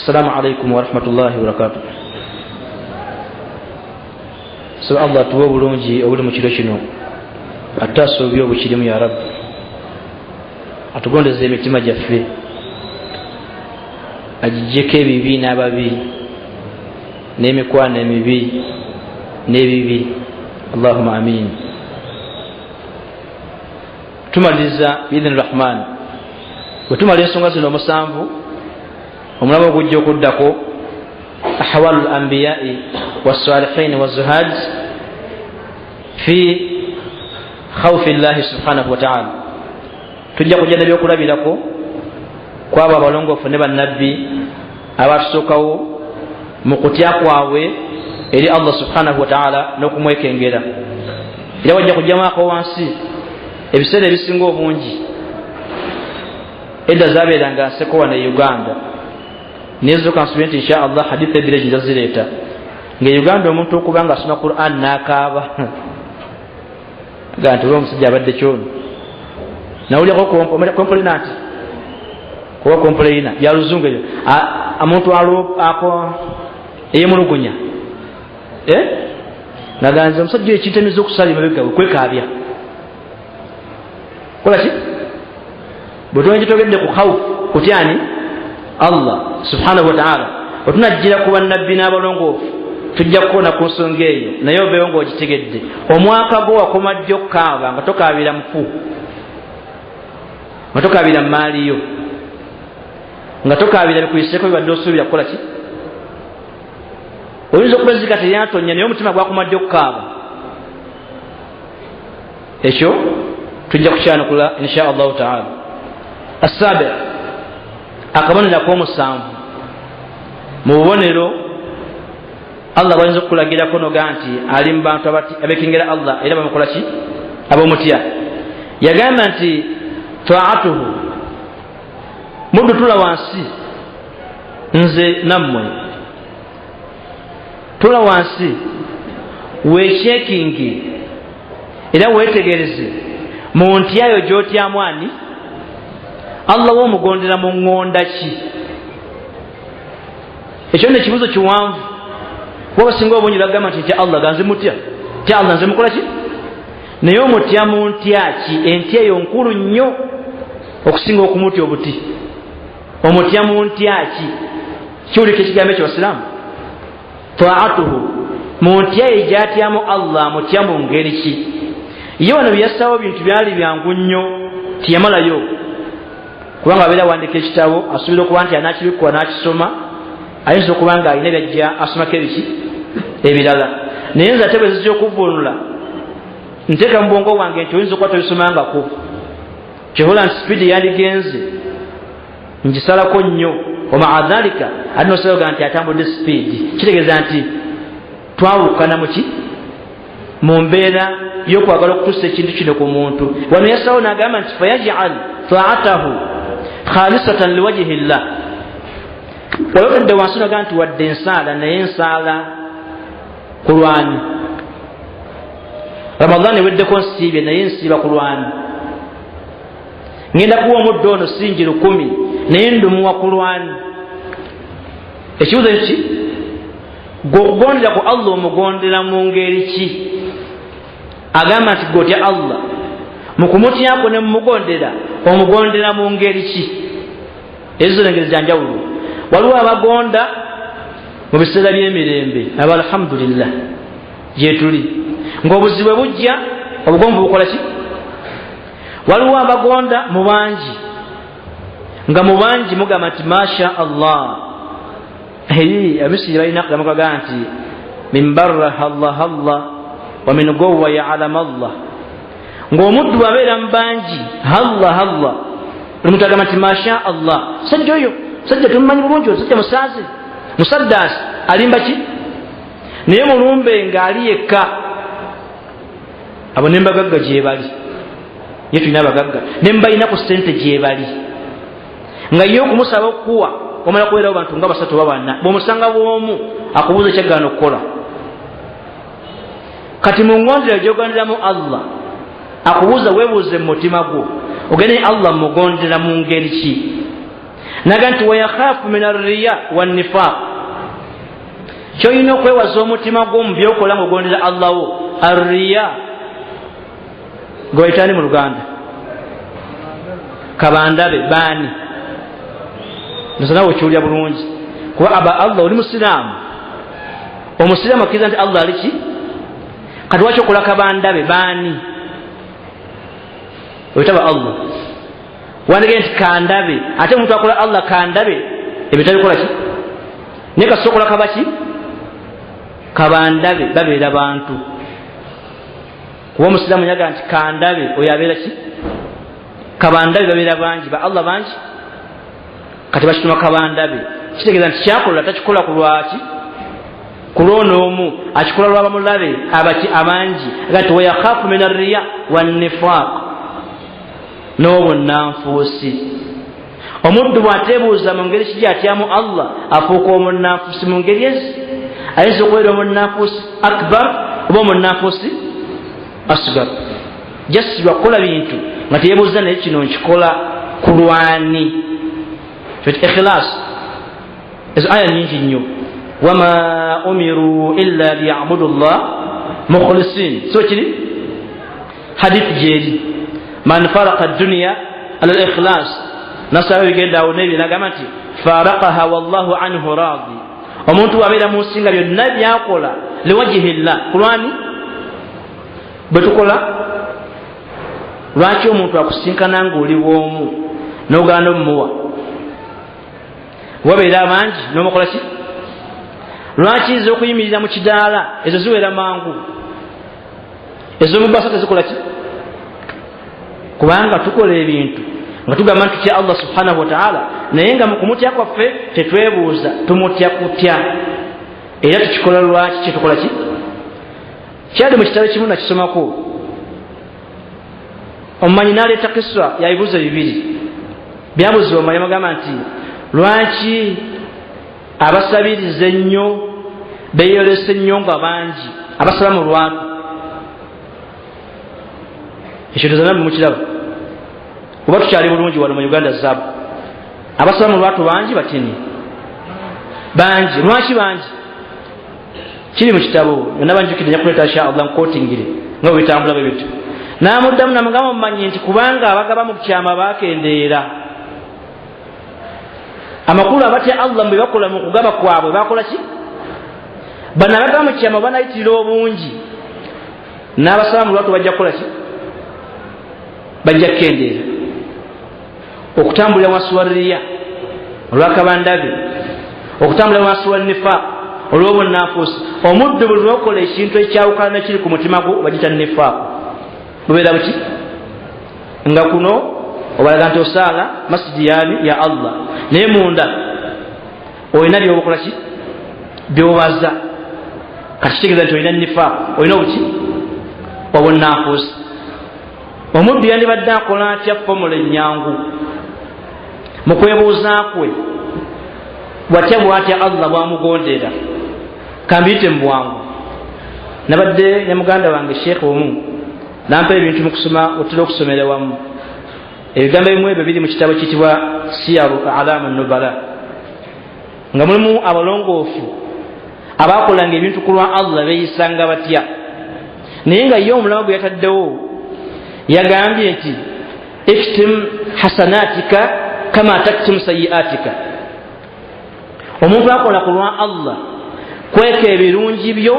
السلام عليكم ورحمة الله وبركاته. So Allah tuwa bulungi obuli mu kiro kino atasuubye obukirimu ya Rabbi atugondeze emitima gyaffe agijjeko ebibi n'ababi n'emikwano emibi n'ebibi. Allahumma amin. Tumaliza biidhni rahman bwe tumala ensonga zino omusanvu omulaba ogujja okuddako ahwalu al-anbiyai was-salihin waz-zuhad fi khawfi llahi subhanahu wa ta'ala. Tujja kujja n'ebyokulabirako kwabo abalongoofu ne bannabbi abatusookawo mu kutya kwabwe eri Allah subhanahu wa ta'ala n'okumwekengera. Era wajja kujjamako wansi ebiseera ebisinga obungi edda zabeeranga nsekowa ne Uganda nezuka nsubire nti insha Allah hadith ebire jinja zireeta nga Uganda omuntu okubanga asoma Quran n'akaaba ganti olwo omusajja abadde kyono nawulyako kompolinanti kuba kompolina ya luzungu eyo omuntu ako eyemulugunya naganze omusajja ekintemiza okusala emabega kwekaabya kola ki bwe tugende ku khawfu kutyani Allah subhanahu wa ta'ala otunajjira ku bannabbi n'abalongoofu tujja kukoona ku nsonga eyo naye obeewo ng'ogitegedde omwaka gwo wakoma ddi okukaaba nga tokaabira mufu nga tokaabira maaliyo nga tokaabira bikuyiseeko bibadde osuubira kukola ki oyinza okubezika teyantonya naye omutima gwakoma ddi okukaaba ekyo tujja kukyanukula insha allahu ta'ala. Asabi akabonero ak'omusanvu mu bubonero Allah bwayinza okukulagirako noga nti ali mu bantu abekengera Allah era bamukola ki ab'omutya. Yagamba nti taatuhu muddu tula wansi nze nammwe tula wansi weekyekingi era weetegereze mu ntyayo gy'otyamu ani Allah w'omugondera mu ŋŋonda ki. Ekyo nno ekibuzo kiwanvu kuba basinga obungi bagamba nti tya Allah ganze mutya tya Allah nze mukola ki naye omutya mu ntya ki. Entya eyo nkulu nnyo okusinga okumutya obuti. Omutya mu ntya ki kiwulika ekigambo ekyo basiraamu taatuhu mu ntya eyo gyatyamu Allah mutya mu ngeri ki. Ye wano byasawo bintu byali byangu nnyo tiyamalayo kubanga abeera wandika ekitabo asuubira okuba nti anaakibikkuwa n'akisoma ayinza okuba nga alina byajja asomako ebiki ebirala naye nze ate bwe zijja okuvvuunula nteeka mu bwongo wange nti oyinza okuba tobisomangako kyobola nti sipiidi yandigenze ngisalako nnyo wamaa dhalika ate nosalaga nti atambudde sipiidi kitegeeza nti twawukana muki mu mbeera y'okwagala okutuusa ekintu kino ku muntu. Wano yasawo n'agamba nti fayaj'al ta'atahu khalisatan liwajhi llah. Wayogedde wansi n'agamba nti wadde ensaala naye ensaala ku lwani. Ramadhan eweddeko nsiibye naye nsiiba ku lwani. Ngenda kuwa omuddo ono singi 10 naye ndumuwa ku lwani. Ekibuzo ki gw'okugondera ku Allah omugondera mu ngeri ki. Agamba nti gotya Allah mu kumutyako ne mumugondera omugondera mu ngeri ki. Ezo engeri za njawulo. Waliwo abagonda mu biseera by'emirembe aba alhamdulillah gyetuli ng'obuzibu bujja obugonvu bukola ki. Waliwo abagonda mu bangi nga mu bangi mugamba nti masha Allah. Abisiri balina kugamba nti min barraha Allah Allah wa min gowwa ya'lam Allah. Ng'omuddu abeera mu bangi Allah Allah omuntu agamba nti masha Allah. Sajja oyo sajja tumumanyi bulungi sajja musaazi musaddaasi alimba ki naye mulumbe ng'ali yekka. Abo nembagagga gyebali ye tulina abagagga nembalina ku ssente gyebali nga ye okumusaba okukuwa omala kubeerawo bantu nga 3 oba 4 bw'omusanga bw'omu akubuuza ekyaggaana okukola. Kati mu ngondera gy'ogonderamu Allah akubuuza weebuuze mu mutima gwo ogende Allah mugondera mu ngeri ki. naga nti wayakhafu min arriya wannifaq kyoyina okwewaza omutima gwo mu byokola ngaogondera Allah wo arriya gwewaitani mu Luganda kabandabe baani nawe okiwulira bulungi kuba aba Allah oli musiraamu omusiraamu akkiriza nti Allah ali ki kati waki okola kabandabe baani oyitaba Allah wandege nti kandabe ate omuntu akola Allah kandabe ebyo tabikola ki naye kasi okola kabaki kabandabe babeera bantu kuba omusiraamu nyaga nti kandabe oyo abeera ki kabandabe babeera bangi ba Allah bangi kati bakituma kabandabe kitegeeza nti kyakola takikola ku lwaki ku lwonoomu akikola lwabamulabe abaki abangi agati wayakhafu min arriya wannifaq n'obunnanfuusi omuddu bw'ateebuuza mu ngeri kigi atyamu Allah afuuka omunnanfuusi mu ngeri ezi ayinza okubeera omunnanfuusi akbar oba omunnanfuusi asgar jasirwa kukola bintu nga teyebuuza naye kino nkikola ku lwani ikhilas ezo aya nyingi nnyo wama umiru illa liyabudu llah mukhlisin so kiri hadithi gyeri man faraka dunya ala likhlas nasaba bigenda awo nebyo nagamba nti farakaha wallahu anhu radi omuntu wabeera mu nsinga byonna byakola liwajihi llah kulwani bwe tukola lwaki omuntu akusinkana ngaoli bwomu n'ogana omumuwa wabeera abangi n'omukola ki lwaki nze okuyimirira mu kidaala ezo ziwera mangu ez'omubasa tezikola ki kubanga tukola ebintu nga tugamba nti tutya Allah subhanahu wa ta'ala naye nga mu kumutya kwaffe tetwebuuza tumutya kutya era tukikola lwaki kyetukola ki kyali mu kitabo kimu nakisomako omumanyi n'aleeta kiswa yabibuuzo bibiri byabuuzibwa omumanyi amagamba nti lwaki abasabiriza ennyo beeyolesa ennyo nga bangi abasaba mu lwatu ekyo tuzanambe mukiraba oba tukyali bulungi wano mu Uganda zaabu abasaba mu lwatu bangi batini bangi lwaki bangi kiri mu kitabo yonna banjukidde nyakuleeta insha Allah nkotingire nga bwetambula bwe bityo n'amuddamu namugamba mumanyi nti kubanga abagaba mu kyama bakendeera amakulu abatya Allah mbe bakola mu kugaba kwabwe bakola ki bano abagaba mu kyama banayitirira obungi n'abasaba mu lwatu bajja kukola ki bajja kukendeera okutambulira wansi wa riya olwakabandabe okutambulira wansi wa nifaq olw'obunnanfuusi omuddu buli lwokola ekintu ekyawukana nekiri ku mutima gwo bagita nifaq bubeera buki nga kuno obalaga nti osaala masjidi yaani ya Allah naye munda olina byobukola ki byobaza kakitegeeza nti olina nifaq olina obuki obunnanfuusi omuddu yandibadde akola atya fomula ennyangu mu kwebuuza kwe bwatya bwatya Allah bwamugondera kambiyite mu bwangu nabadde ne muganda wange sheekh omu nampa ebintu mu kusoma otera okusomera wamu ebigambo ebimu ebyo biri mu kitabo kiyitibwa siyaru alamu nubala nga mulimu abalongoofu abakolanga ebintu ku lwa Allah beeyisanga batya naye nga ye omulama gwe yataddewo yagambye nti iftim hasanatika kama taktum sayiatika omuntu akola ku lwa Allah kweka ebirungi byo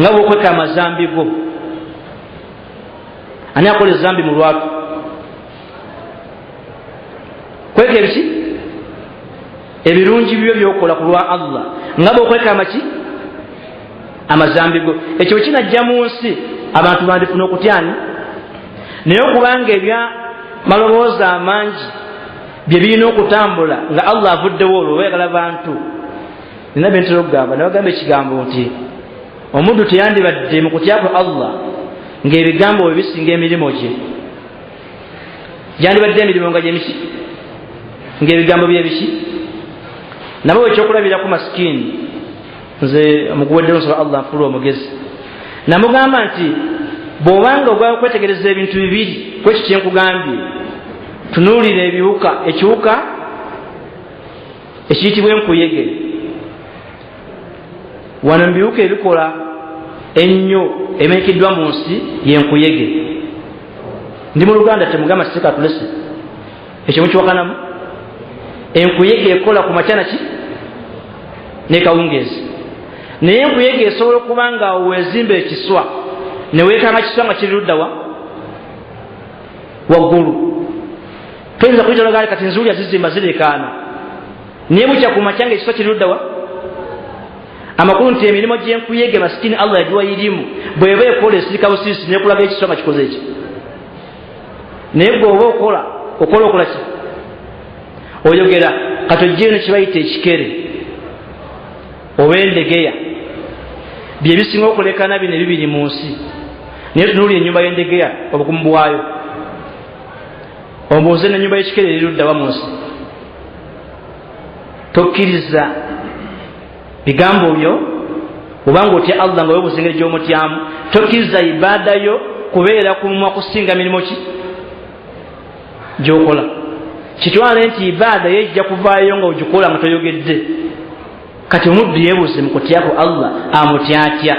nga bwokweka amazambi go ani akola ezambi mu lwatu kweka ebiki ebirungi byo byokola ku lwa Allah nga bwokweka amaki amazambi go ekyo kinajja mu nsi abantu bandifuna okutyani naye okubanga ebya malowooza amangi bye birina okutambula nga Allah avuddewo olwo weyagala bantu nina bentera okugamba nabagamba ekigambo nti omuddu teyandibadde mu kutya kwe Allah ng'ebigambo bwe bisinga emirimu gye gyandibadde emirimu nga gyemiki ng'ebigambo bye biki nabo ekyokulabiraku masikini nze muguweddewo nsaba Allah nfuula omugezi namugamba nti bw'obanga ogwa kwetegereza ebintu bibiri kwekyo kyenkugambye tunuulira ebiwuka ekiwuka ekiyitibwa enkuyege. Wano mbiwuka ebikola ennyo emenyekiddwa mu nsi yenkuyege. Ndi mu Luganda temugamba siseka tulese ekyo mukiwakanamu. Enkuyege ekola ku makyana ki ne kawungeezi. Naye enkuyege esobola okuba nga wezimba ekiswa ne weekanga kiswa nga kiri luddawa waggulu. Toyinza kuyita luganda kati nzuulya zizimba zirekaana naye bukya ku makyanga ekiswa kiri luddawa. Amakulu nti emirimu gy'enkuyege masikini Allah yagiwa irimu bw'eba ekola esirika busirisi nekulaga ekiswa nga kikoze eki. Naye gwe oba okola ki oyogera kati ojjeyo ne kibayita ekikere oba endegeya bye bisinga okulekana bino ebibiri mu nsi. Naye tunuulya ennyumba y'endegeya obukumu bwayo ombuuze n'ennyumba y'ekikere eri luddawa mu nsi. Tokkiriza bigambo byo obanga otya Allah nga weebuuza engeri gy'omutyamu. Tokkiriza ibaada yo kubeera kumumwa kusinga mirimu ki gy'okola. Kitwale nti ibaada ye ejja kuvaayo nga ogikola nga toyogedde. Kati omuddu yeebuuze mu kutyako Allah amutyatya.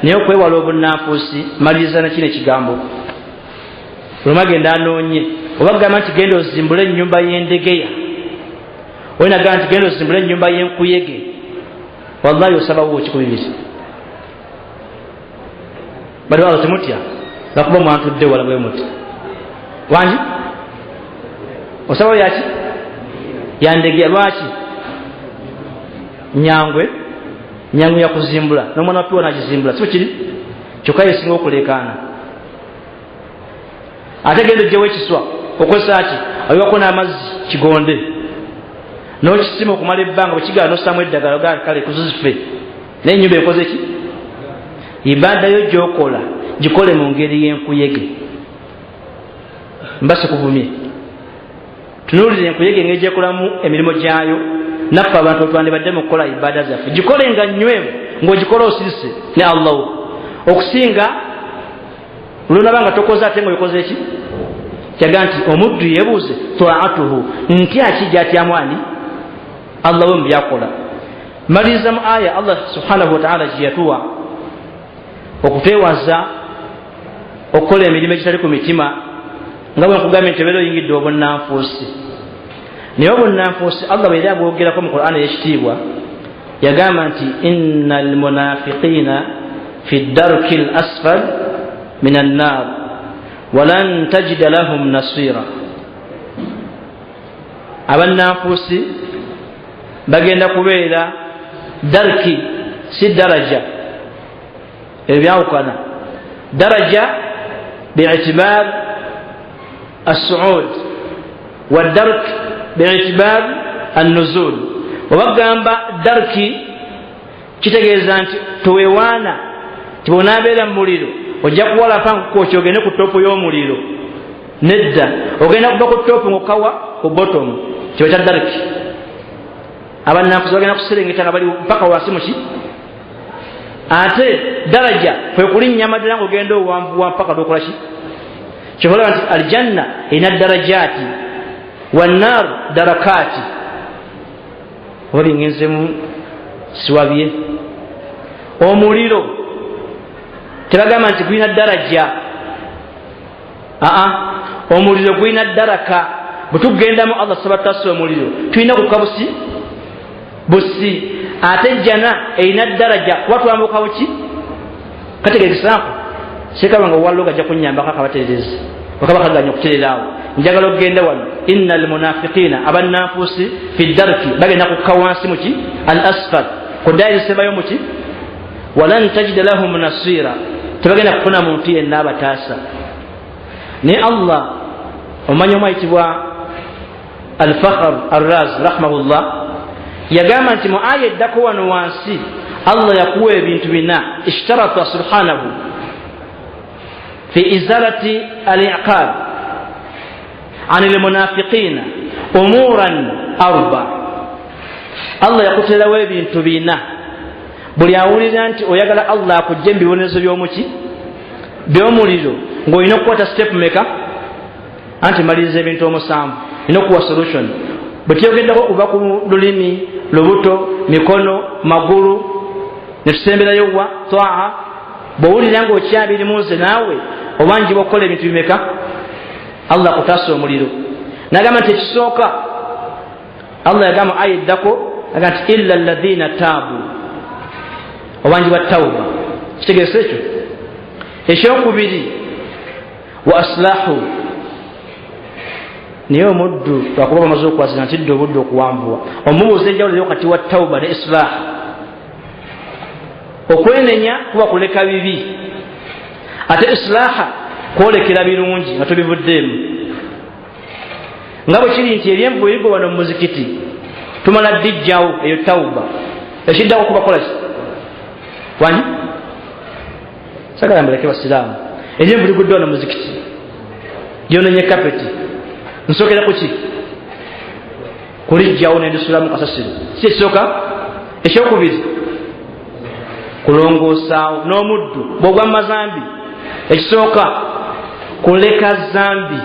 Naye okwewala obunnanfuusi maliriza na kino ekigambo. Oluma genda anoonye oba gamba nti genda ozimbule ennyumba y'endegeya oyina gamba nti genda ozimbule ennyumba y'enkuyege. Wallahi osabawo kikubibiri. Bali walo temutya lwakuba mwantudde wala bwe muti wangi osabawo yaki yandegeya. Lwaki nyangwe yakuzimbula n'omwana wapiwa nagizimbula sio kiri kyokka yesinga okulekaana. Ate genda ojjewo ekiswa okozesa ki ayiwako n'amazzi kigonde n'okisima okumala ebbanga bwekigaana n'ossaamu eddagala ogaa kale kuzizife. Naye ennyumba ekoze ki? Ibaada yo gy'okola gikole mu ngeri y'enkuyege. Mbase kuvumye tunuulire enkuyege engeri gyekolamu emirimu gyayo. Naffe abantu twandibadde mu kukola ibaada zaffe gikole nga nnywevu ng'ogikola osirise ne Allah okusinga olunaba nga tokoze ate ng'oyikoze eki kyaga nti omuddu yeebuuze taatuhu ntya ki gy'atyamu ani Allah we mu byakola. Maliriza mu aya Allah subhanahu wa ta'ala gye yatuwa okutwewaza okukola emirimu egitali ku mitima nga bwe nkugambye nti obeera oyingidde obunnanfuusi. Naye obunnanfuusi Allah bwe era bwogerako mu Qur'an ey'ekitiibwa yagamba nti innal munafiqiina fi ddarki al asfal min annar walan tajida lahum nasira. Abannanfuusi bagenda kubeera darki si daraja ebyawukana. Daraja bi'itibar as-su'ud wa dark bi'itibar an-nuzul. Obagamba darki kitegeeza nti towewaana tibonaabeera mu muliro ojja kuwala pankukookya ogende ku toopu y'omuliro. Nedda ogenda kuva ku toopu ng'okawa ku bottom kiba kya darki. Abannanfuusi bagenda kuserengeta nga bali mpaka wansi muki. Ate daraja kwe kulinnya amadala ng'ogenda owanvuwa mpaka lwokola ki kyokola nti aljanna erina darajaati wannar darakaati. Oba byengenzemu siwabye omuliro tebagamba nti gulina daraja. Omuliro gulina daraka. Bwe tugendamu Allah sabatasa omuliro tulina kukabusi busi. Ate jana erina daraja kuba twambuka buki kategeezaako sekaba nga waliwo gajja kunnyambako akabatererezi bakaba kaganya okuterera awo. Njagala okugenda wano innal munafiqiina abannanfuusi fi darki bagenda kukka wansi muki al asfal kuddayo sebayo muki walan tajida lahum nasira tebagenda kufuna muntu yenna abataasa. Naye Allah omanyi omwayitibwa al-Fakhr ar-Raz rahimahullah yagamba nti mu aya eddako wano wansi Allah yakuwa ebintu bina ishtarata subhanahu fi izalati al-iqab an al-munafiqina umuran arba. Allah yakuterawo ebintu bina buli awulira nti oyagala Allah akujje mu bibonerezo by'omuki by'omuliro ng'olina okukwata step meka anti maliriza ebintu omusanvu olina okuwa solution. bwetyogeddako kuva ku lulimi lubuto mikono magulu netusemberayo wa twaa bwowulira nga okyabirimu nze naawe obangi bwokukola ebintu bimeka allah kutaasa omuliro nagamba nti ekisooka allah yagamba ayiddako aga nti illa alladhina taabu obangi bwa tawba kitegeeza ekyo ekyokubiri wa aslahu naye omuddu lwakuba bamaze okwazira nti dde obudde okuwanvuwa omubuuza enjawulo kati wa tawba ne islah okwenenya kuba kuleka bibi ate islaha kwolekera birungi nga tobivuddeemu nga bwe kiri nti ebyembuyigo wano mu muzikiti tumala dijjawo eyo tawba ekiddako kuba kola ki wani sagala mbuleke basiraamu ebyembuligudde wano mu muzikiti gyonenye kapeti nsokera kuki kulijjawo nendisulamu kasasiro si ekisooka ekyokubiri kulongoosaawo n'omuddu bwogwa mazambi ekisooka kuleka zambi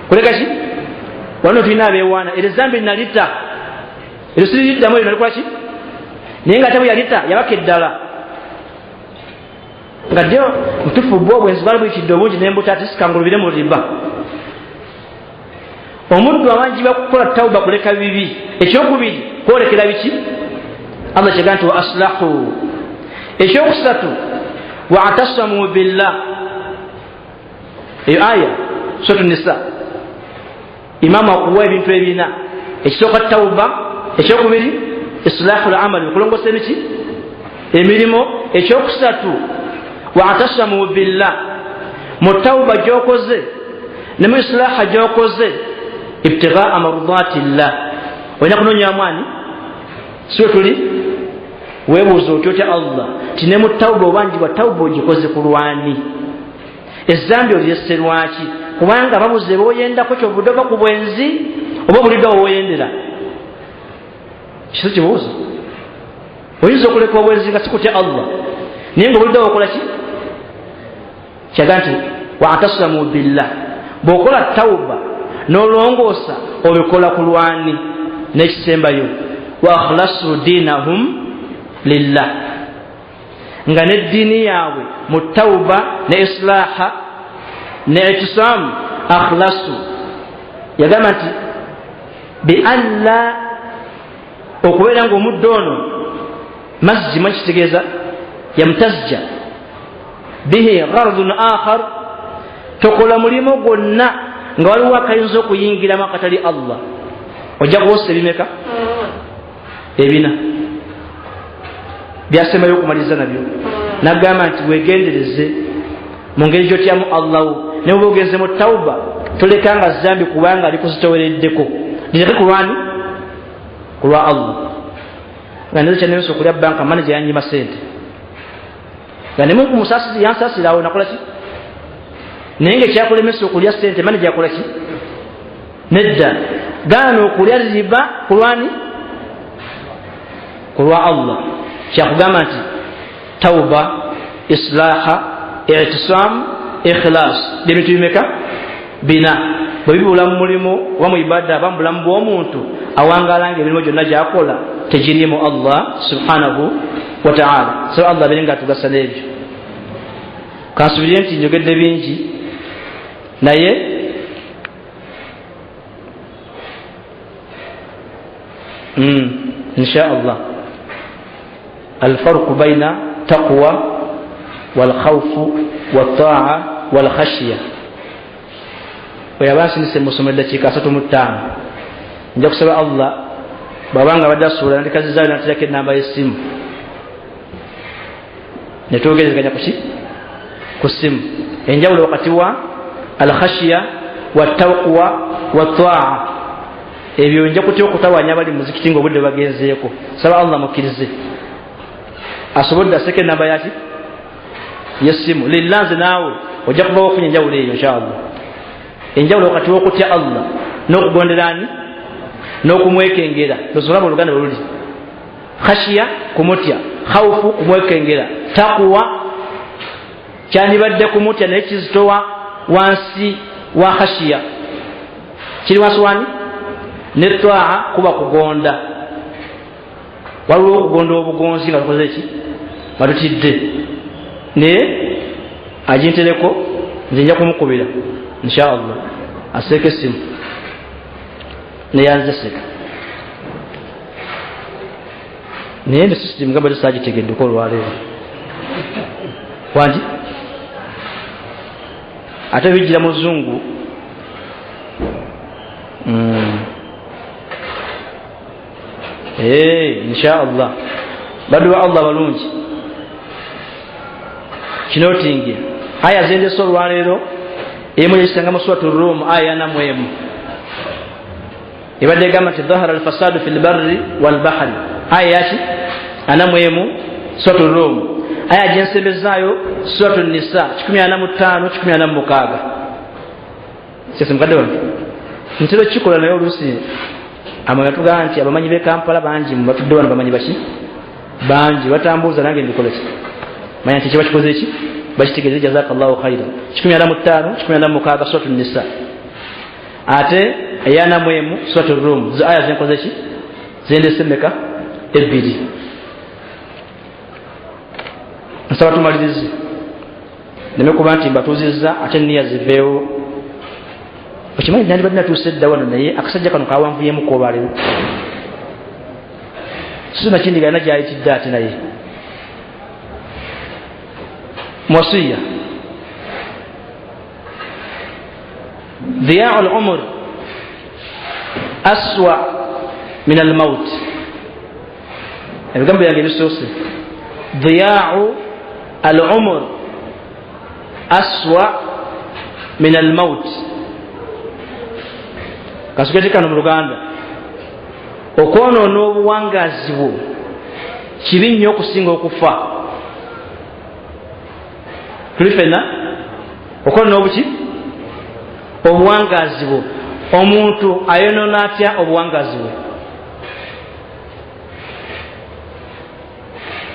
kuleka ki wano tulina abeewaana era zambi nalita era siririddamu eyo nalikola ki naye nga ate bwe yalita yabaka eddala nga ddyo mutufu bwo obwenzi bwali buyitidde obungi nembuta ati sikangulubire mu riba omuddu awanjibwa kukola tawuba kuleka bibi ekyokubiri kwolekera biki allah kyega nti wa aslahu ekyokusatu wa atasamu billah eyo aya sotu nisa imamu akuwa ebintu ebina ekisooka tawuba ekyokubiri islahu lamali okulongosa emiki emirimu ekyokusatu wa atasamu billah mu tawuba gyokoze ne mu islaha gyokoze ibtighaa mardati llah olina kunoonya mwani siwe tuli weebuuza otyo otya allah ti ne mu tawuba obangi bwa tawuba ogikoze ku lwani ezambi olyeserwaki kubanga babuze booyendako kyobudde ova ku bwenzi oba obuliddwa wooyendera kiso kibuuza oyinza okuleka obwenzi nga sikutya allah naye nga obuliddwa wokola ki kyaga nti waatasamu billah bw'okola tawuba n'olongoosa obikola ku lwani n'ekisembayo wa akhlasu dinahum lillah nga n'eddiini yaabwe mu tawuba ne islaha ne itisamu akhlasu yagamba nti bi alla okubeera nga omuddo ono mazzi makitegeeza yamutazja bihi gharadun akhar tokola mulimu gwonna nga waliwo akayinza okuyingiramu akatali allah ojja kuwosa ebimeka ebina byasembayo okumaliriza nabyo nagamba nti wegendereze mu ngeri gyotyamu allahu ne bwe ogenze mu tawuba tolekanga zambi kubanga ali kuzitowereddeko lireke kulwani kulwa allah nga neze kyanemesa okulya banka manaja yanyima sente nga nemunku musasiri yansasirawo nakola ki naye nga ekyakulemesa okulya sente manaja yakola ki nedda gaana okulya riba kulwani kulwa allah kyakugamba nti tawuba islaha itisam ikhlas byebintu bimeka bina bwe bibula mu mulimu oba mu ibada aba mu bulamu bw'omuntu awangala nga emirimu gyonna gyakola tegirimu allah subhanahu wa ta'ala so allah abere nga atugasa n'ebyo kansubirye nti njogedde bingi naye insha allah الفرق بين تقوى والخوف والطاعة والخشية ويباسي نسي مسلم التي كاسته متام نجاك سبع الله بابانغا بدا سورة نتكا زيزاوي نتلاك النابا يسيم نتوغي زيزاوي نكوشي كسيم ينجاو الوقتوا الخشية والتقوى والطاعة ebyo nja kutya okutawanya bali muzikiti ng'obudde bagenzeeko saba allah mukkirize asobodde aseke namba yaki yesimu lilanze naawe ojja kubawo ofunye enjawulo eyo inshallah enjawulo wakati w'okutya allah n'okugonderani n'okumwekengera lozolaba oluganda bwe luli khashiya kumutya khawufu kumwekengera takuwa kyandibadde kumutya naye kizitowa wansi wa khashiya kiri wansi wani ne twaa kuba kugonda. Waliwo okugonda obugonzi nga tukoze ki nga tutidde naye agintereko nze nja kumukubira inshaallah aseeka essimu neyanze seka naye ne system gamba tesaagitegedde olwaleero wangi ate bijjira muzungu inshaallah baddu ba Allah balungi kinotingi aya zendese olwaleero emu yekisanga mu suratu Rum aya namwemu ibadde egamba nti dhahara alfasadu fi lbarri walbahari aya yaki anamwemu suratu Rum aya gyensembezaayo suratu Nisa 45-46 sese mukadde wange ntero kikola naye oluusi amanya tugamba nti abamanyi b'e Kampala bangi mubatudde wano bamanyi baki bangi batambuuza nange ndikola ki manya nti kiba kikoze ki bakitegeeze jazakallahu khaira 45-46 suratu Nisa ate eyanamwemu suratu Rum zo aya zenkoze ki zendese meka ebbiri nsaba tumalirize neme kuba nti mbatuuzizza ate nniya ziveewo okimanyi nandibadde natuuse dda wano naye akasajja kano kawanvuyemuko olwaleero sina kindigana gyayitidde ate naye mwasiya ضياع العمر أسوأ من الموت الجنب يعني بسوسي ضياع العمر أسوأ من الموت kasukete kano mu Luganda okwonoona obuwangazi bwo kibi nnyo okusinga okufa tulifena okwonoona obuki obuwangazi bwo omuntu ayonoona atya obuwangazi bwe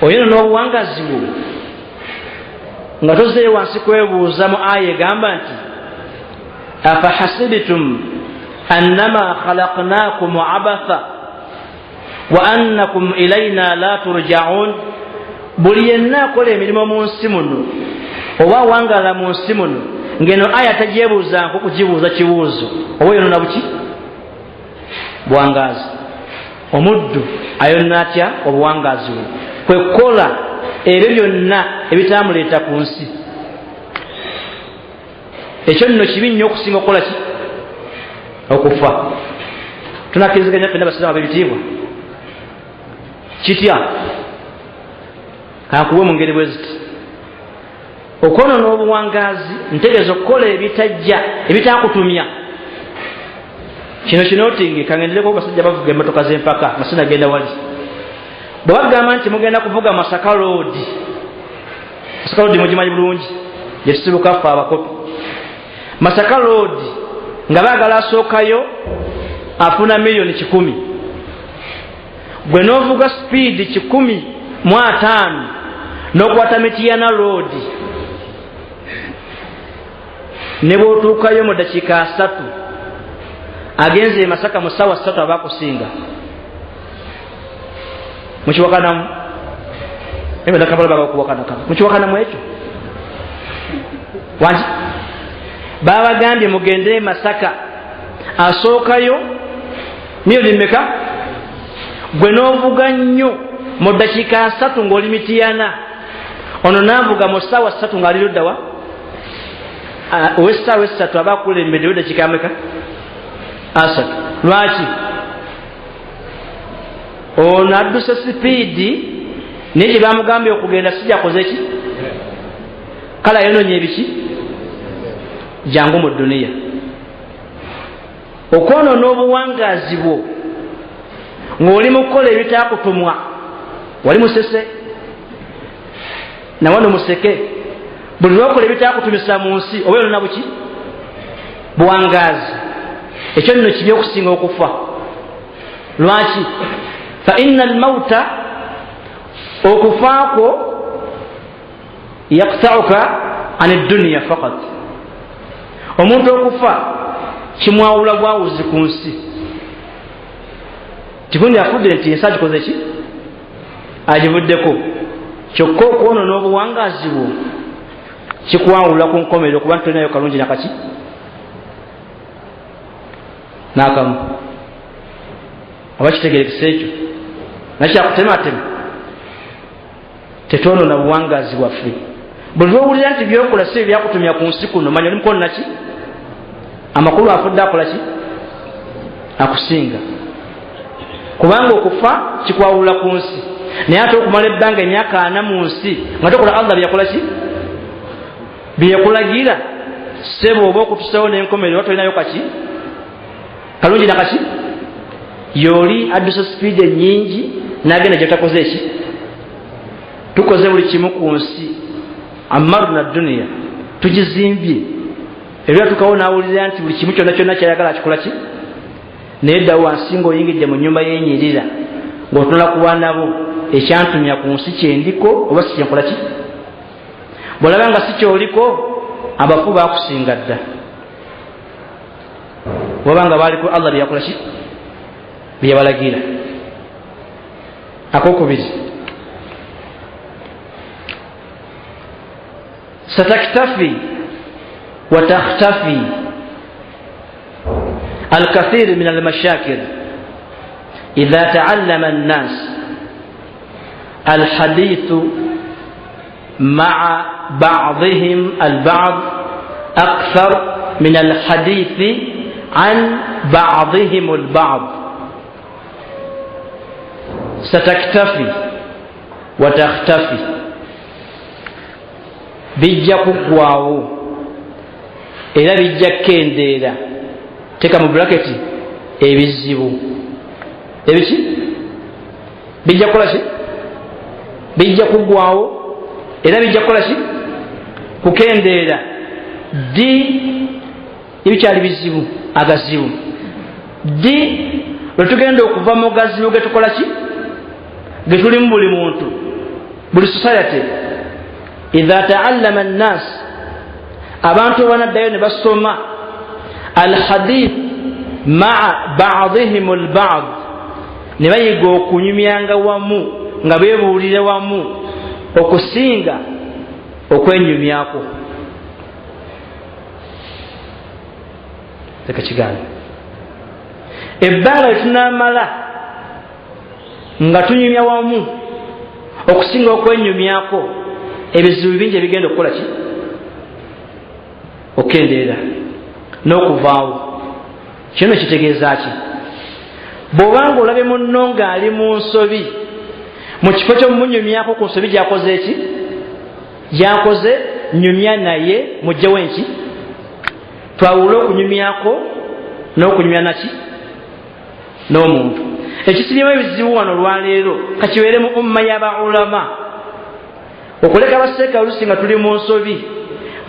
oyonoona obuwangazi bwo nga tozeeyo wansi kwebuuza mu aya egamba nti afahasibitum annama khalaqnakum abatha wa annakum ilayna la turja'un buli yenna akola emirimu mu nsi muno oba wangala mu nsi muno ngeno aya tagyebuuza nko kugibuuza kibuuzo oba yonona buki buwangazi omuddu ayonna atya obuwangazi bwe kwekola ebyo byonna ebitamuleeta ku nsi ekyo nno kibi nnyo okusinga okukola ki okufa tunakkiriziganya ffenna basiraamu ab'ebitiibwa kitya kankuwe mu ngeri bwe ziti okwonoona obuwangazi ntegeeza okukola ebitajja ebitakutumya kino kinotingi kangendereko basajja bavuga emmotoka z'empaka nga sinagenda wali bwe bagamba nti mugenda kuvuga Masaka Road mugimanyi bulungi gyetusibuka ffe abakopi Masaka Road nga baagala asookayo afuna miliyoni 10 gwe n'ovuga speed 105 n'okwata Mityana Road ne bw'otuukayo mu dakiika 3 agenze e Masaka mu ssaawa 3 abakusinga mukiwakanamu ebadakabala bagakuwakanakana mukiwakanamu ekyo wangi babagambye mugende Masaka asookayo miliyoni mmeka gwe n'ovuga nnyo mu dakiika 3 ng'oli Mityana ono n'avuga mu ssaawa 3 ng'ali luddawa ow'essaawa 3 aba akulembeddeyo dakiika mmeka 3 lwaki ono adduse sipiidi naye gye bamugambye okugenda sijakoze ki kale ayonoonye ebiki jangu mu duniya okwonoona obuwangazi bwo ng'oli mu kukola ebitaakutumwa wali musese nawano museke buli lwokola ebitaakutumisa mu nsi oba yonoona buki buwangazi ekyo nno kibi okusinga okufa lwaki fa inna almauta okufaako yaktauka an edduniya fakat omuntu okufa kimwawula bwawuzi ku nsi tikundi afudde nti ensi agikoze ki agivuddeko kyokka okwonoona obuwangaazi bwo kikwawulula ku nkomerero kuba ntolinayo kalungi nakaki n'akamu oba kitegerekesa ekyo nakyakutematema tetwonoona buwangaazi bwaffe buli lwowulira nti byokola si ebyakutumya ku nsi kuno manya oli mukono naki amakulu afudde akola ki akusinga kubanga okufa kikwawulula ku nsi naye ate okumala ebbanga emyaka 4 mu nsi nga tokola Allah byakola ki byekulagira sebo oba okutusawo n'enkomerero tolinayo kaki kalungi nakaki yoli adusa speed nyingi nagenda gyotakoze eki tukoze buli kimu ku nsi amarna dunia tugizimbye era tukawo nawulira nti buli kimu kyonna kyonna kyayagala akikola ki naye ddawo wansi ng'oyingidde mu nnyumba y'enyirira ng'otunula ku baana bo ekyantumya ku nsi kyendiko oba si kyenkola ki bw'olaba nga si kyoliko abafu baakusinga dda wabanga baaliko Allah byeyakola ki byeyabalagira akokubiri sataktafi وتختفي الكثير من المشاكل إذا تعلم الناس الحديث مع بعضهم البعض أكثر من الحديث عن بعضهم البعض ستكتفي وتختفي bijja kuggwaawo era bijja kendeera teka mu bracket ebizibu ebiki bijja kukola ki bijja kuggwaawo era bijja kukola ki kukendeera di ebikyali bizibu agazibu di lwetugenda okuva mu gazibu getukola ki getulimu buli muntu buli society idha ta'allama an-nas abantu banaddayo ne basoma al-hadith ma'a ba'dihim al-ba'd ne bayiga okunyumyanga wamu nga beebuulire wamu okusinga okwenyumyako teka kigambo ebbanga litunamala nga tunyumya wamu okusinga okwenyumyako ebizibu bingi ebigenda okukola ki okendeera n'okuvaawo kino kitegeeza ki bw'obanga olabe munno ng'ali mu nsobi mu kifo ky'omumunyumyako ku nsobi gyakoze eki gyakoze nyumya naye mujjewo enki twawule okunyumyako n'okunyumya naki n'omuntu ekisirimu ebizibu wano olwaleero kakibeere mu umma y'abaulama okuleka abaseeka olusi nga tuli mu nsobi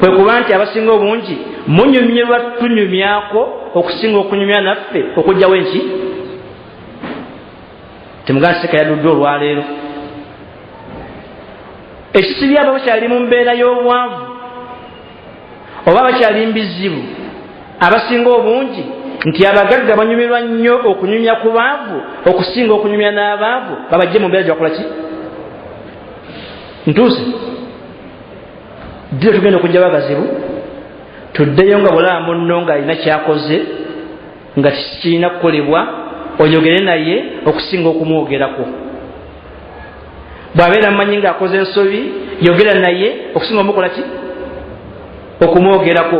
kwe kuba nti abasinga obungi munyumyirwa tunyumyako okusinga okunyumya naffe okugjawo enki temuganda seeka yaddudde olwaleero ekisibya aba bakyali mu mbeera y'obwavu oba bakyali mbizibu abasinga obungi nti abagagga banyumirwa nnyo okunyumya ku baavu okusinga okunyumya n'abaavu babajje mu mbeera gyakola ki ntuuse ddiro tugenda okujja bagazibu tuddeyo nga bulaba munno ng'alina kyakoze nga tikirina kukolebwa oyogere naye okusinga okumwogerako bw'abeera mumanyi ng'akoze ensobi yogera naye okusinga omukola ki okumwogerako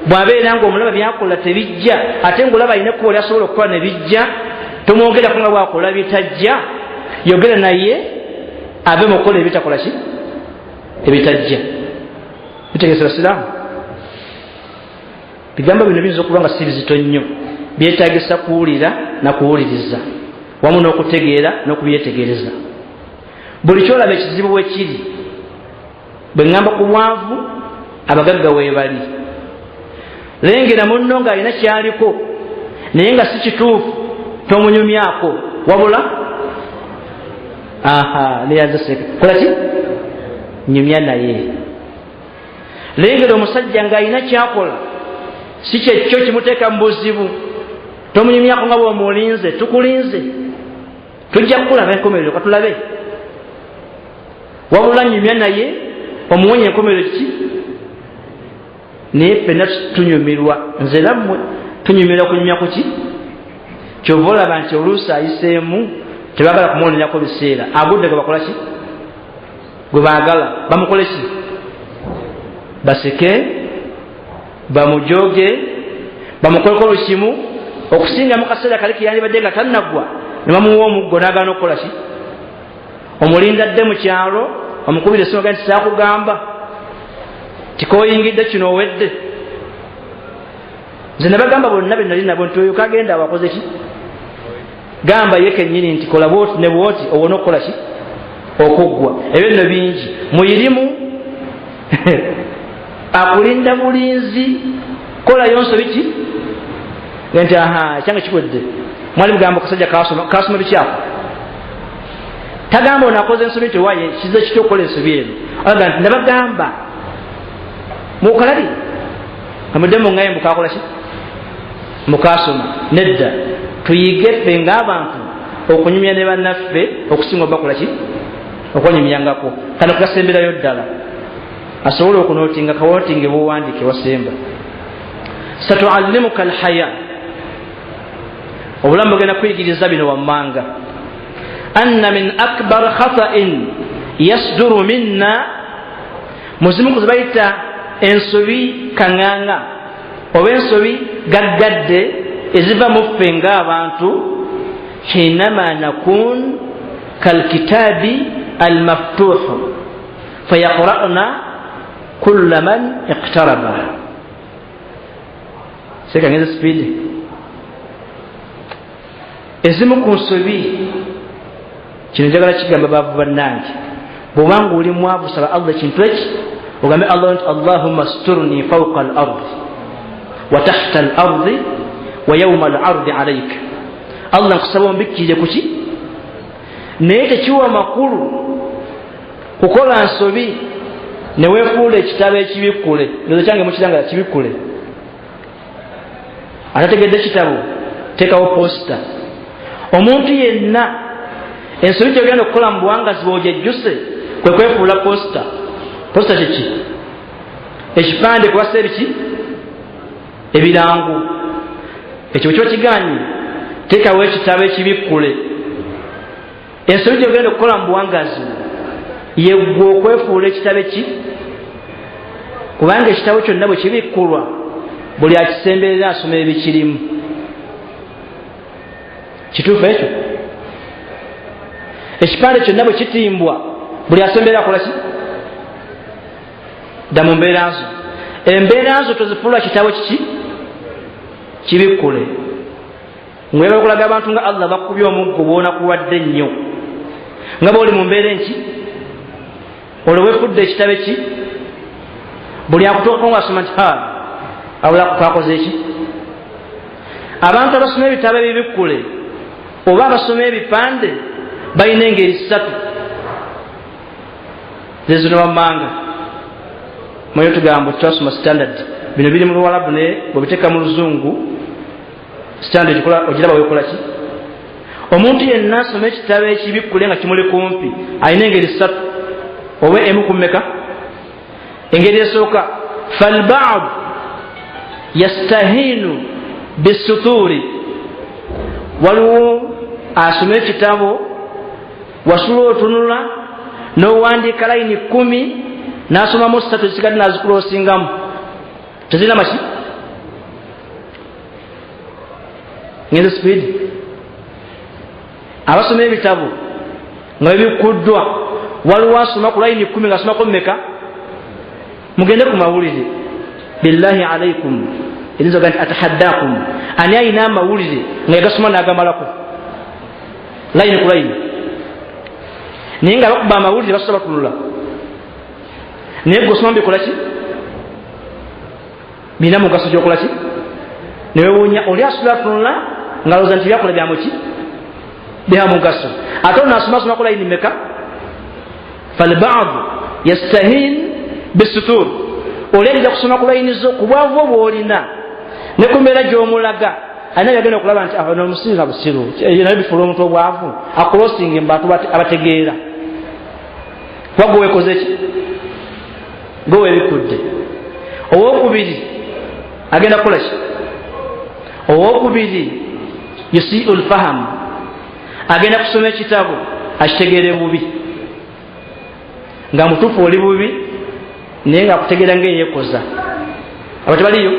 bw'abeera ng'omulaba byakola tebijja ate ng'olaba alina kuba oli asobola okukola ne bijja tomwogerako nga bwakola bitajja yogera naye ave mu kukola ebitakola ki ebitajja bitegeeza basiraamu bigambo bino biyinza okuba nga si bizito nnyo byetaagisa kuwulira na kuwuliriza wamu n'okutegeera n'okubyetegereza buli kyolaba ekizibu bwe kiri bwe ŋŋamba ku bwavu abagagga weebali lengera munno ng'alina kyaliko naye nga si kituufu tomunyumyako wabula neyazaseka kola ki nyumya naye lengera omusajja ng'alina kyakola si kyekyo kimuteeka mu buzibu tomunyumyako nga bw'omulinze tukulinze tujja kukulaba enkomerero katulabe wabula nyumya naye omuwonya enkomerero ki naye ffenna tunyumirwa nze nammwe tunyumirwa kunyumya ku ki kyova olaba nti oluusi ayiseemu tebagala kumwononyako biseera agudde gwe bakola ki gwe baagala bamukole ki baseke bamujoge bamukoleko olukimu okusinga mu kaseera kali keyandibadde nga tannaggwa ne bamuwa omuggo n'agaana okukola ki omulinda dde mu kyalo omukubira essimu ga nti saakugamba tikoyingidde kino owedde nze ne bagamba bonna be nali nabo nti oyo kagenda abakoze ki gamba ye kennyini nti kola bwoti ne bwoti owona okukola ki okuggwa ebyo nno bingi muyirimu akulinda bulinzi kolayo nsobi ki nti ekyange kiwedde mwali mugamba okusajja kasoma bikyako tagamba ono akoze ensobi nti waye kize kitya okukola ensobi eno aga nti nabagamba mukalabi amudde muŋŋaye mukakola ki mukasoma nedda tuyige ffe ng'abantu okunyumya ne bannaffe okusinga obakola ki okwanyumyangako kano kasemberayo ddala asobole okunootinga kawootinge bwowandiike wasemba satuallimuka alhaya obulamu bugenda kuyigiriza bino wammanga anna min akbar khata'in yasduru minna muzimu kuze bayita ensobi kaŋŋaŋa oba ensobi gaggadde eziva mu ffe ng'abantu hinama nakun kalkitaabi almaftuuhu fayaqra'na kulla man iqtaraba sekangeze sipiidi ezimu ku nsobi kino njagala kigamba baavu bannange bwobanga oli mwavu saba allah ekintu eki ogambe allah nti allahumma sturni fawqa al ardi wa tahta al ardi wa yawma al ardi alayka allah nkusaba ombikkiire kuki naye tekiwa makulu kukola nsobi neweefuula ekitabo ekibikkule ngezo kyange mukiranga kibikkule atategedde ekitabo teekawo posita omuntu yenna ensobi gyogenda okukola mu buwangazi bw'ogyejjuse kwe kwefuula posita posita kiki ekipande kubasa ebiki ebirango ekyo bwe kiba kigaanyi teekawo ekitabo ekibikkule ensobi gyogenda okukola mu buwangazi yeggwe okwefuula ekitabo eki kubanga ekitabo kyonna bwe kibikkulwa buli akisemberera asoma ebikirimu kituufu ekyo ekipande kyonna bwe kitimbwa buli asemberera akola ki dda mu mbeera zo embeera zo tozifuula kitabo kiki kibikkule mweba okulaga abantu nga allah bakubye omuggo bwonakuwadde nnyo nga bwoli mu mbeera enki olwo wefudde ekitabo eki buli akutuukako ngaasoma nti awula kakoze eki abantu abasoma ebitabo ebibikkule oba abasoma ebipande balina engeri ssatu zezino wammanga mweyo tugamba twasoma standard bino biri mu luwalabu naye bwebiteeka mu luzungu standard ogiraba wekola ki omuntu yenna asoma ekitabo ekibikkule nga kimuli kumpi alina engeri ssatu oba emu kummeka engeri esooka falbaad yastahinu bisuturi waliwo asoma ekitabo wasula otunula n'owandiika layini 10 n'asomamu 3 zikati nazikulosingamu tezirina maki ngenze sipiidi abasoma ebitabo nga bibikuddwa waliwo asoma ku layini 10 ng'asomako mmeka mugende ku mawulire billahi alaikum erinzoga nti atahaddakum ani ayina amawulire nga yagasoma n'agamalako layini ku layini naye nga bakuba amawulire basobola batunula naye gosoma mbikola ki birina mugaso gyokola ki newewuunya oli asula atunula nga looza nti byakola byamuki bya mugaso ate ono asomasoma ku layini meka falbaadu yastahin bisutur oli ajja kusoma ku layini zo ku bwavu obwolina ne ku mbeera gy'omulaga ana yagenda okulaba nti aho n'omusinga busiru naye bifula omuntu obwavu akrosinga mbantu abategeera wagwe wekoze ki gwe webikudde. Owokubiri agenda kukola ki? Owokubiri yusiu lfahamu, agenda kusoma ekitabo akitegeere bubi nga mutuufu oli bubi naye nga akutegeera ngaeyekoza. abo tebaliyo?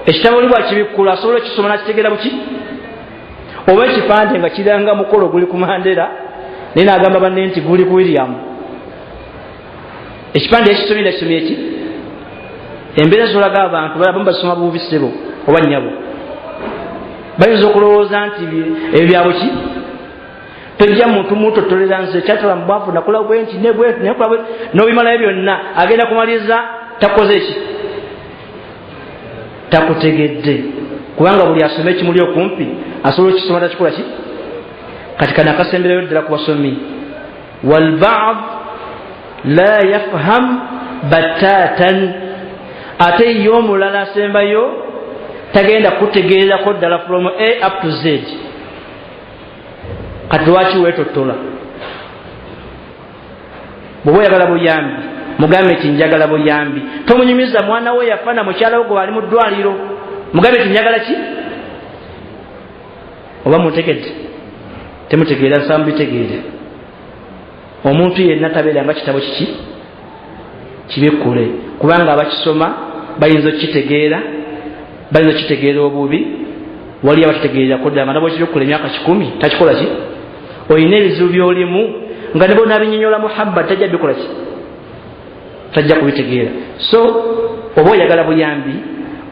Ekitabo oli bwakibikkula asobola okisoma nakitegeera buki? Oba ekipande nga kiranga mukolo guli ku Mandela naye nagamba banne nti guli ku William. Ekipande ekisomye nakisomye eki? Embeera zolaga abantu balabamu basoma bubi ssebo oba nnyabo, bayinza okulowooza nti ebyo byabo ki? Tojja muntu mutotolera nze kyatala mubwavu nakola bwenti nekola n'obimalayo byonna agenda kumaliriza takoze eki? Takutegedde. Kubanga buli asoma ekimuli okumpi asobola okisoma takikola ki? Kati kana akasembereyo ddala ku basomi. Walba'd la yafham batatan, ate ye omulala asembayo tagenda kutegeererako ddala from A up to Z. Kati lwaki weetotola? Bw'oba oyagala buyambi mugambe nti njagala buyambi. Tomunyumiza mwana we yafana mukyala we gwe ali mu ddwaliro, mugambe nti njagala ki? Oba mutegedde? Temutegeera, nsaba mubitegeere. Omuntu yenna tabeeranga kitabo kiki kibikkule, kubanga abakisoma bayinza okukitegeera, bayinza okukitegeera obubi, wali abakitegeererako ddala. Nga bwekibikkula emyaka 10 takikola ki? Olina ebizibu byolimu nga ne bona abinyonyola Muhammad tajja bikola ki? Tajja kubitegeera. So oba oyagala buyambi,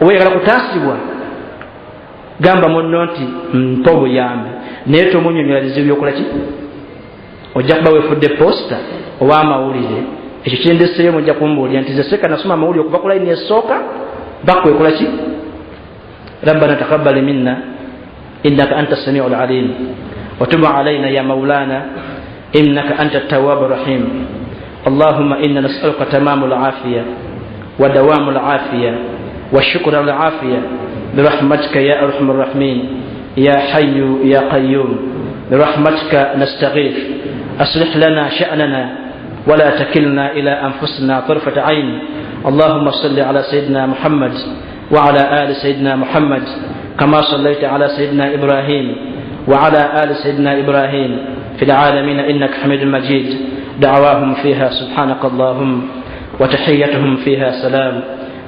oba oyagala kutaasibwa, gamba munno nti mpa obuyambi, naye tomunyonyola bizibu byokola ki? Ojja kuba weefudde posta oba amawulire. Ekyo kyendeseeyo mujja kumbuulira nti zeseka nasoma amawulire okuva ku layini esooka bakwekola ki? Rabbana taqabbal minna innaka anta samiu alalim وتب علينا يا مولانا إنك أنت التواب الرحيم. اللهم إنا نسألك تمام العافية ودوام العافية والشكر العافية برحمتك يا أرحم الراحمين يا حي يا قيوم برحمتك نستغيث أصلح لنا شأننا ولا تكلنا إلى أنفسنا طرفة عين. اللهم صل على سيدنا محمد وعلى آل سيدنا محمد كما صليت على سيدنا إبراهيم وعلى آل سيدنا إبراهيم في العالمين إنك حميد مجيد. دعواهم فيها سبحانك اللهم وتحيتهم فيها سلام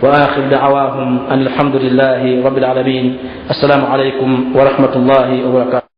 وآخر دعواهم أن الحمد لله رب العالمين. السلام عليكم ورحمة الله وبركاته.